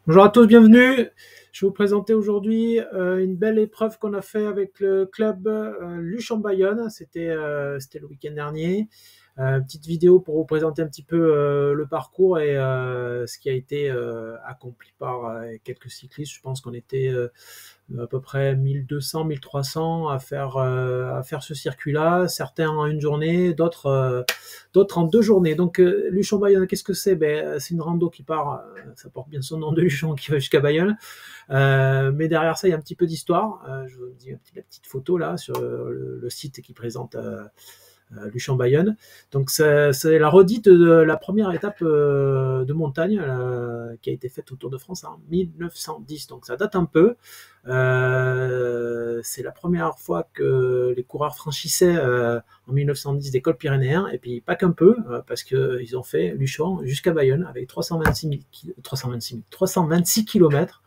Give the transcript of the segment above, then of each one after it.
Bonjour à tous, bienvenue. Je vais vous présenter aujourd'hui une belle épreuve qu'on a fait avec le club Luchon-Bayonne. C'était le week-end dernier. Petite vidéo pour vous présenter un petit peu le parcours et ce qui a été accompli par quelques cyclistes. Je pense qu'on était à peu près 1200, 1300 à faire ce circuit-là. Certains en une journée, d'autres en 2 journées. Donc Luchon-Bayonne, qu'est-ce que c'est? C'est une rando qui part, ça porte bien son nom de Luchon, qui va jusqu'à Bayonne. Mais derrière ça, il y a un petit peu d'histoire. Je vous dis la petite photo là sur le site qui présente Luchon-Bayonne. Donc c'est la redite de la première étape de montagne qui a été faite au Tour de France en 1910. Donc ça date un peu. C'est la première fois que les coureurs franchissaient en 1910 des cols pyrénéens, et puis pas qu'un peu, parce qu'ils ont fait Luchon jusqu'à Bayonne avec 326 km.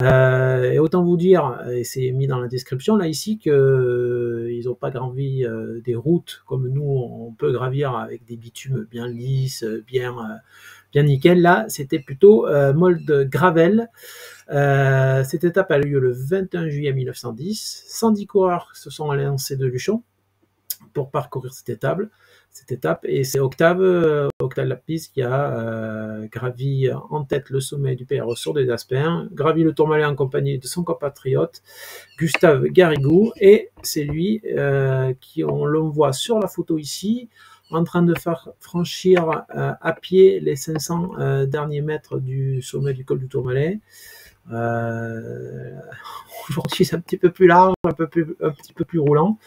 Et autant vous dire, et c'est mis dans la description là ici, qu'ils n'ont pas gravi des routes comme nous on peut gravir avec des bitumes bien lisses, bien nickel. Là, c'était plutôt mold gravel. Cette étape a eu lieu le 21 juillet 1910. 110 coureurs se sont lancés de Luchon pour parcourir cette étape, et c'est Octave Lapisse qui a gravi en tête le sommet du Pays-Ressourd des Aspins, gravi le Tourmalet en compagnie de son compatriote Gustave Garrigou, et c'est lui qui, l'on voit sur la photo ici, en train de faire franchir à pied les 500 derniers mètres du sommet du col du Tourmalet. Aujourd'hui c'est un petit peu plus large, un petit peu plus roulant,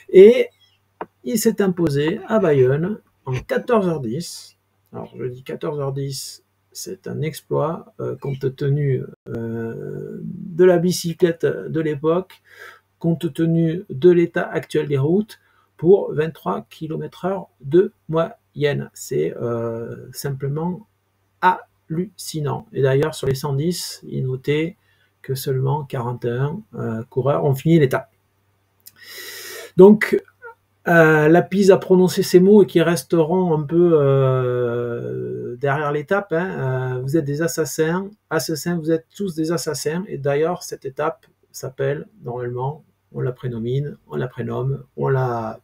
et il s'est imposé à Bayonne en 14h10. Alors je dis 14h10, c'est un exploit compte tenu de la bicyclette de l'époque, compte tenu de l'état actuel des routes, pour 23 km/h de moyenne. C'est simplement hallucinant. Et d'ailleurs, sur les 110, il notait que seulement 41 coureurs ont fini l'étape. Donc, Lapisse a prononcé ces mots et qui resteront un peu derrière l'étape. Vous êtes des assassins, vous êtes tous des assassins. Et d'ailleurs, cette étape s'appelle, normalement, on la prénomine, on la prénomme, on la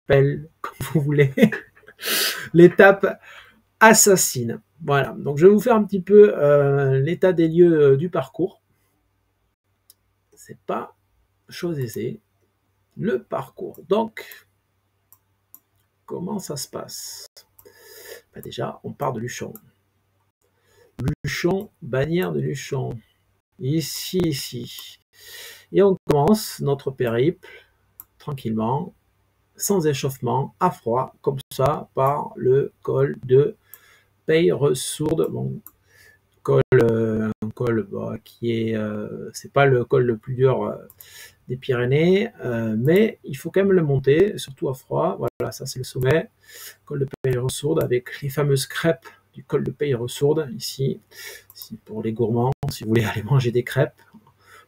appelle comme vous voulez, l'étape assassine. Voilà, donc je vais vous faire un petit peu l'état des lieux du parcours. C'est pas chose aisée. Le parcours. Donc, comment ça se passe? Déjà, on part de Luchon. Luchon, bannière de Luchon. Ici. Et on commence notre périple tranquillement, sans échauffement, à froid, comme ça, par le col de Peyresourde. Bon, un col qui est, c'est pas le col le plus dur des Pyrénées, mais il faut quand même le monter, surtout à froid. Voilà, ça c'est le sommet, col de Peyresourde, avec les fameuses crêpes du col de Peyresourde, ici pour les gourmands, si vous voulez aller manger des crêpes.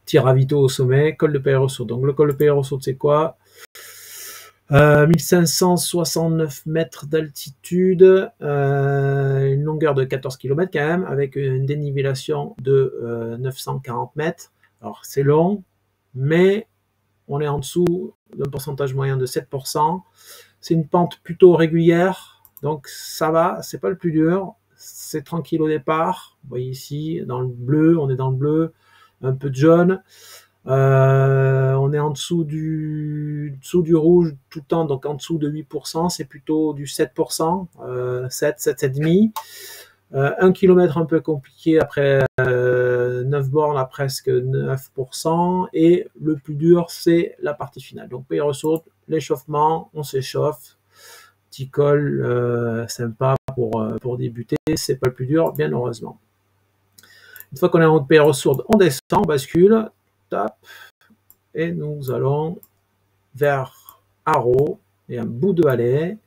Petit ravito au sommet, col de Peyresourde. Donc le col de Peyresourde, c'est quoi? 1569 mètres d'altitude, une longueur de 14 km quand même, avec une dénivellation de 940 mètres. Alors c'est long, mais on est en dessous d'un pourcentage moyen de 7%. C'est une pente plutôt régulière, donc ça va, c'est pas le plus dur, c'est tranquille au départ. Vous voyez ici, dans le bleu, on est dans le bleu, un peu de jaune. On est en dessous du rouge tout le temps, donc en dessous de 8%, c'est plutôt du 7%, 7,5%. 1 km un peu compliqué après 9 bornes à presque 9%, et le plus dur c'est la partie finale. Donc Peyresourde, l'échauffement, on s'échauffe, petit col sympa pour débuter, c'est pas le plus dur, bien heureusement. Une fois qu'on est en haut de Peyresourde, on descend, on bascule, tape, et nous allons vers Haro et un bout de Valais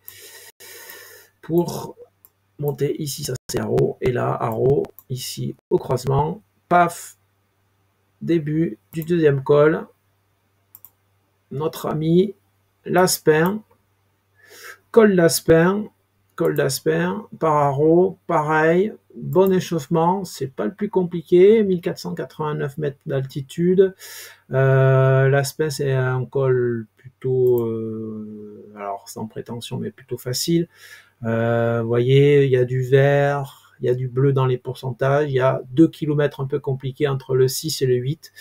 pour monter ici, ça c'est Haro, et là Haro, ici au croisement, paf, début du deuxième col, notre ami l'Aspin, col d'Aspin, col d'Aspin, Pararo, pareil, bon échauffement, c'est pas le plus compliqué, 1489 mètres d'altitude. L'Aspin, c'est un col plutôt, alors sans prétention, mais plutôt facile. Vous voyez, il y a du vert, il y a du bleu dans les pourcentages, il y a 2 km un peu compliqués entre le 6 et le 8,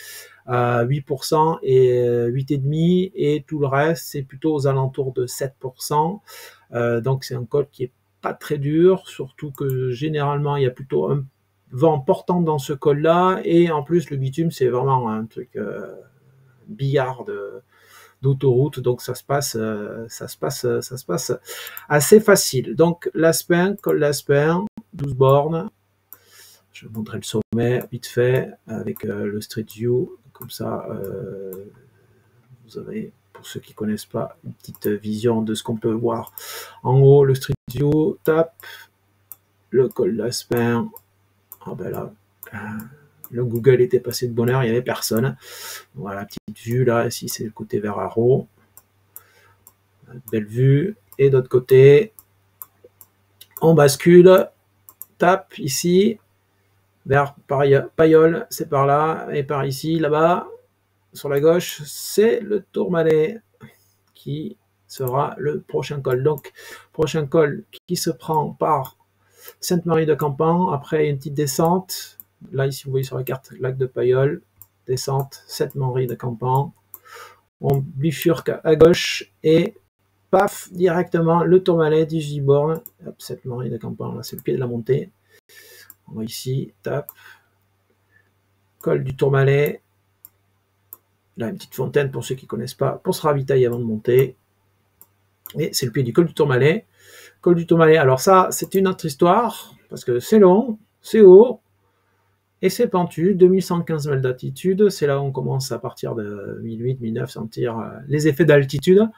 8% et 8,5%, et tout le reste, c'est plutôt aux alentours de 7%. Donc c'est un col qui est pas très dur, surtout que généralement il y a plutôt un vent portant dans ce col-là, et en plus le bitume c'est vraiment un truc billard d'autoroute, donc ça se passe assez facile. Donc l'Aspin, col d'Aspin, 12 bornes. Je vais montrer le sommet vite fait avec le Street View, comme ça vous avez, pour ceux qui ne connaissent pas, une petite vision de ce qu'on peut voir en haut. Le Street View, tape, le col d'Aspin, ah ben là, le Google était passé de bonne heure, il n'y avait personne. Voilà, petite vue là, ici c'est le côté vers Haro, belle vue, et d'autre côté, on bascule, tape ici, vers Payolle, c'est par là, et par ici, là-bas, sur la gauche, c'est le Tourmalet qui sera le prochain col. Donc, prochain col qui se prend par Sainte-Marie-de-Campan, après une petite descente, là ici vous voyez sur la carte, lac de Payolle, descente, Sainte-Marie-de-Campan, on bifurque à gauche, et paf, directement le Tourmalet, 18 bornes, Sainte-Marie-de-Campan, là c'est le pied de la montée, on va ici, tape, col du Tourmalet, là une petite fontaine pour ceux qui ne connaissent pas, pour se ravitailler avant de monter, et c'est le pied du col du Tourmalet. Col du Tourmalet, alors ça c'est une autre histoire, parce que c'est long, c'est haut, et c'est pentu, 2115 mètres d'altitude, c'est là où on commence à partir de 1008-1009 sentir les effets d'altitude.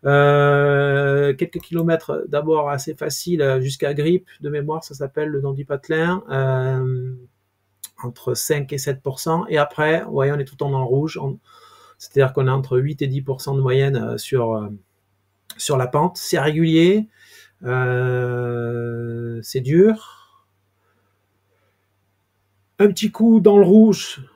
Quelques kilomètres d'abord assez facile jusqu'à Grippe, de mémoire ça s'appelle le Don du Patelin, entre 5 et 7%, et après, vous voyez, on est tout le temps dans le rouge, c'est-à-dire qu'on est entre 8 et 10% de moyenne sur la pente, c'est régulier, c'est dur. Un petit coup dans le rouge,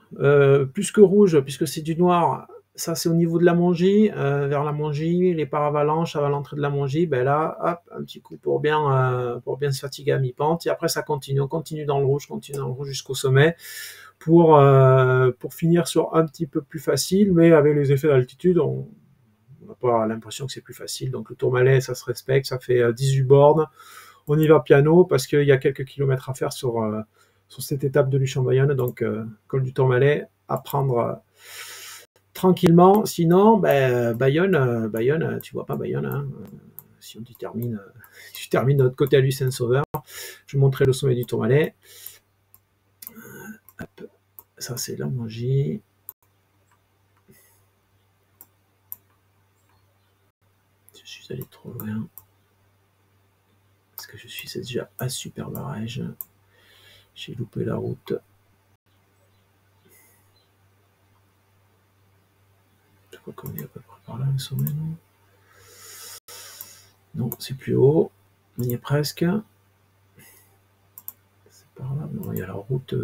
plus que rouge, puisque c'est du noir, ça c'est au niveau de la Mongie, vers la Mongie, les paravalanches à l'entrée de la Mongie, ben là, hop, un petit coup pour bien se fatiguer à mi-pente, et après ça continue, on continue dans le rouge jusqu'au sommet, pour finir sur un petit peu plus facile, mais avec les effets d'altitude, on n'a pas l'impression que c'est plus facile. Donc le Tourmalet, ça se respecte, ça fait 18 bornes, on y va piano, parce qu'il y a quelques kilomètres à faire sur cette étape de Luchon-Bayonne, donc col du Tourmalet, à prendre tranquillement, sinon, ben, Bayonne, tu vois pas Bayonne, hein, si tu termines de l'autre côté à Lucin-Sauveur, je vous montrerai le sommet du Tourmalet, ça c'est la Mongie, je suis allé trop loin, parce que je suis déjà à Super Barège, j'ai loupé la route. Je crois qu'on est à peu près par là, le sommet, non? Non, c'est plus haut, on y est presque. C'est par là, non, il y a la route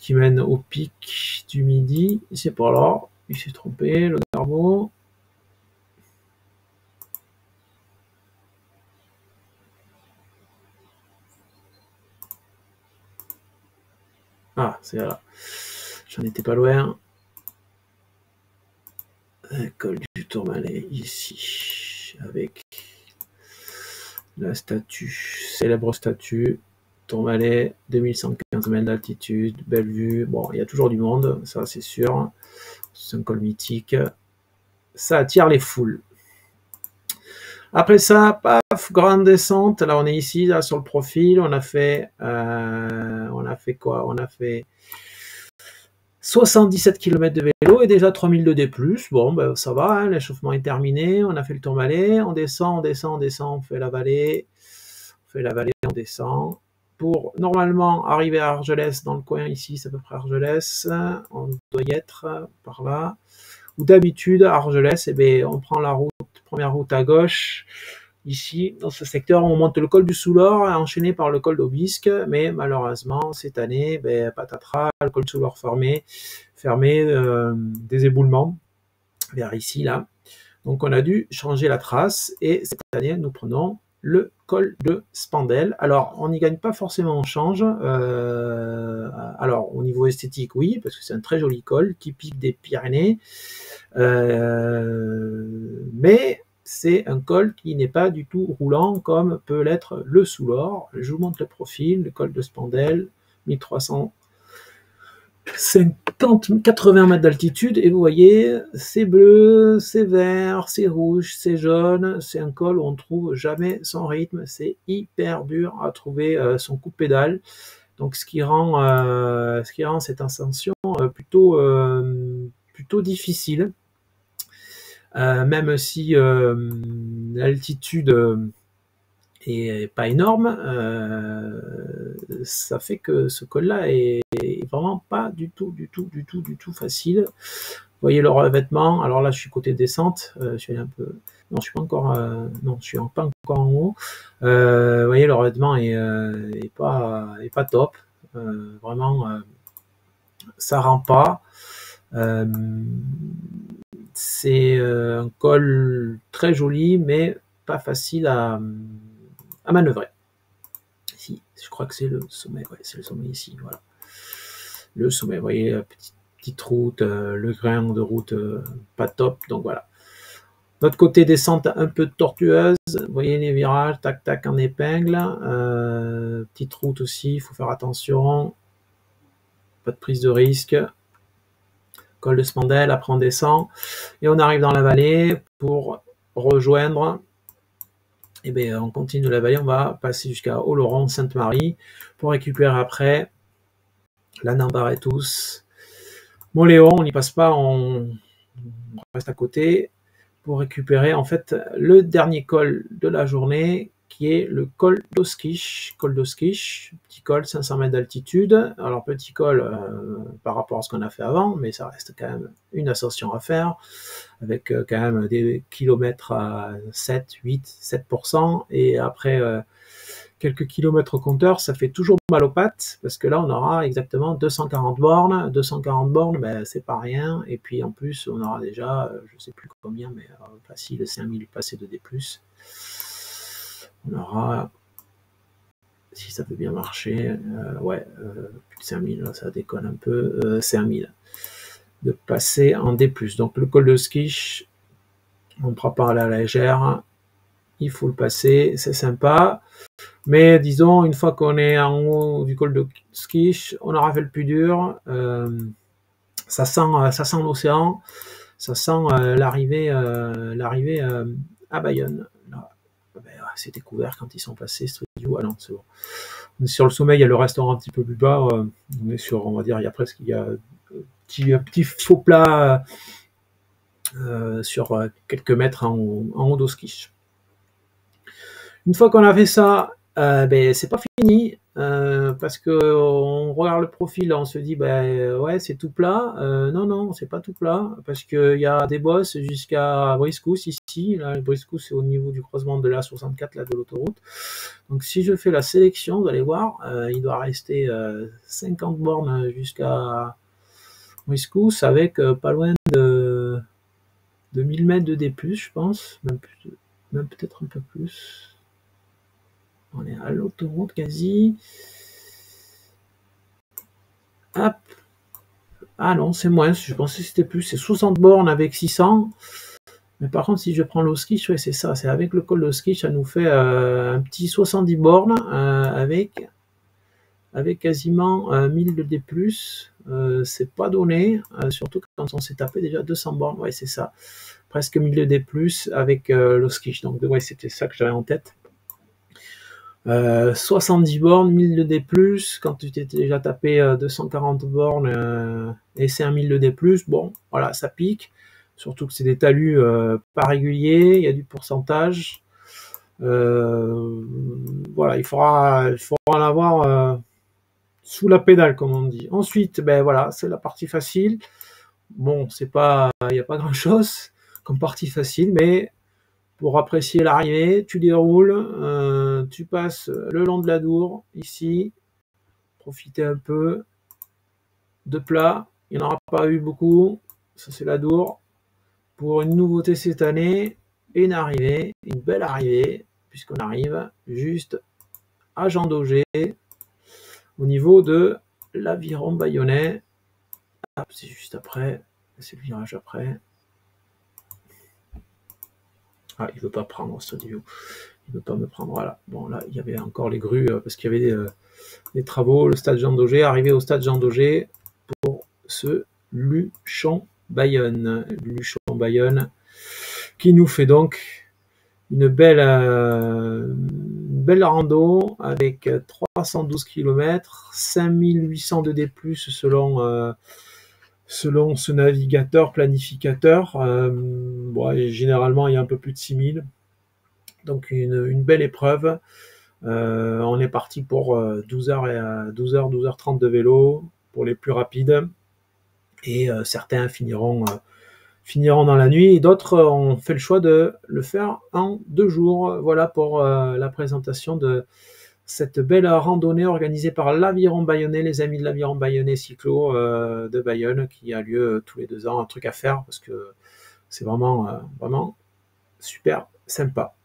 qui mène au pic du Midi, c'est par là, il s'est trompé, le Garbo. Ah, c'est là. J'en étais pas loin. Col du Tourmalet, ici, avec la statue, célèbre statue, Tourmalet, 2115 mètres d'altitude, belle vue. Bon, il y a toujours du monde, ça c'est sûr. C'est un col mythique. Ça attire les foules. Après ça, paf, grande descente. Là, on est ici, là, sur le profil. On a fait quoi? On a fait 77 km de vélo et déjà 3000 de D+. Bon, ben, ça va, hein, l'échauffement est terminé. On a fait le Tourmalet. On descend, on fait la vallée. On descend. Pour normalement arriver à Argelès, dans le coin ici, c'est à peu près Argelès. On doit y être par là. Ou d'habitude, à Argelès, eh bien, on prend la première route à gauche, Ici, dans ce secteur, on monte le col du Soulor, enchaîné par le col d'Aubisque, mais malheureusement, cette année, patatras, le col du Soulor fermé, des éboulements vers ici, là. Donc on a dû changer la trace, et cette année, nous prenons le col de Spandel. Alors, on n'y gagne pas forcément en change. Alors, au niveau esthétique, oui, parce que c'est un très joli col, typique des Pyrénées. Mais c'est un col qui n'est pas du tout roulant comme peut l'être le Soulor. Je vous montre le profil, le col de Spandel, 1380 mètres d'altitude, et vous voyez, c'est bleu, c'est vert, c'est rouge, c'est jaune. C'est un col où on ne trouve jamais son rythme, c'est hyper dur à trouver son coup de pédale. Donc ce qui rend cette ascension plutôt difficile. Même si l'altitude est pas énorme, ça fait que ce col-là est vraiment pas du tout facile. Vous voyez le revêtement. Alors là, je suis côté descente. Je suis un peu. Non, je suis pas encore. Non, je suis pas encore en haut. Vous voyez, le revêtement est pas top. Vraiment, ça rend pas. C'est un col très joli, mais pas facile à manœuvrer. Ici, je crois que c'est le sommet. Ouais, c'est le sommet ici. Voilà. Le sommet, vous voyez, petite route, le grain de route pas top. Donc voilà. L'autre côté, descente un peu tortueuse. Vous voyez les virages, tac tac en épingle. Petite route aussi, il faut faire attention. Pas de prise de risque. Col de Spandel, après on descend. Et on arrive dans la vallée pour rejoindre. Et bien, on continue la vallée, on va passer jusqu'à Oloron, Sainte-Marie, pour récupérer après la Nambarétous. Moléon, on n'y passe pas, on reste à côté pour récupérer en fait le dernier col de la journée, qui est le col d'Oskish. Col d'Oskish, petit col, 500 mètres d'altitude. Alors petit col par rapport à ce qu'on a fait avant, mais ça reste quand même une ascension à faire, avec quand même des kilomètres à 7, 8, 7%, et après quelques kilomètres au compteur, ça fait toujours mal aux pattes, parce que là on aura exactement 240 bornes. 240 bornes, ben, c'est pas rien, et puis en plus on aura déjà, je sais plus combien, mais facile, 5000 passés de D+. On aura, si ça peut bien marcher, ouais, plus de 5000, là, ça déconne un peu, 5000 de passer en D+. Donc le col de Skish, on ne prend pas à la légère, il faut le passer, c'est sympa. Mais disons, une fois qu'on est en haut du col de Skish, on aura fait le plus dur. Ça sent l'océan, ça sent l'arrivée à Bayonne. Là, ben, c'est découvert quand ils sont passés. Ah non, c'est bon. On est sur le sommet, il y a le restaurant un petit peu plus bas. On est sur, on va dire, il y a un petit faux plat sur quelques mètres en haut d'Oskish. Une fois qu'on a fait ça, ben c'est pas fini, parce que on regarde le profil, on se dit ouais, c'est tout plat. Non, c'est pas tout plat, parce qu'il y a des bosses jusqu'à Briscousse ici. Là, Briscousse, c'est au niveau du croisement de l'A64, là, de l'autoroute. Donc si je fais la sélection, vous allez voir, il doit rester 50 bornes jusqu'à Briscousse, avec pas loin de 1000 mètres de D+, je pense, même peut-être un peu plus. On est à l'autoroute quasi. Hop. Ah non, c'est moins. Je pensais que c'était plus. C'est 60 bornes avec 600. Mais par contre, si je prends l'Oskish, ouais, c'est ça. C'est avec le col d'Oskish, ça nous fait un petit 70 bornes avec quasiment 1000 de D+. C'est pas donné. Surtout quand on s'est tapé déjà 200 bornes. Ouais, c'est ça. Presque 1000 de D+, avec l'Oskish. Donc, ouais, c'était ça que j'avais en tête. 70 bornes, 1000 de D+, quand tu t'es déjà tapé 240 bornes et c'est un 1000 de D+, bon, voilà, ça pique, surtout que c'est des talus pas réguliers, il y a du pourcentage, voilà, il faudra en avoir sous la pédale, comme on dit. Ensuite, ben voilà, c'est la partie facile. Bon, il n'y a pas grand chose comme partie facile, mais pour apprécier l'arrivée. Tu déroules, tu passes le long de la Dour, ici, profiter un peu de plat. Il n'y en aura pas eu beaucoup, ça c'est la Dour. Pour une nouveauté cette année, une arrivée, une belle arrivée, puisqu'on arrive juste à Jean Daugé, au niveau de l'Aviron Bayonnais. C'est juste après, c'est le virage après. Ah, il veut pas prendre Studio, il veut pas me prendre. Voilà. Bon, là, il y avait encore les grues parce qu'il y avait des travaux. Le stade Jean Daugé, arrivé au stade Jean Daugé pour ce Luchon-Bayonne. Luchon-Bayonne qui nous fait donc une belle rando avec 312 km, 5800 de D+, selon ce navigateur planificateur. Bon, généralement, il y a un peu plus de 6000. Donc, une belle épreuve. On est parti pour 12h30 de vélo pour les plus rapides. Et certains finiront dans la nuit, et d'autres ont fait le choix de le faire en 2 jours. Voilà pour la présentation de cette belle randonnée organisée par l'Aviron Bayonnais, les amis de l'Aviron Bayonnais Cyclo de Bayonne, qui a lieu tous les 2 ans. Un truc à faire parce que c'est vraiment super sympa.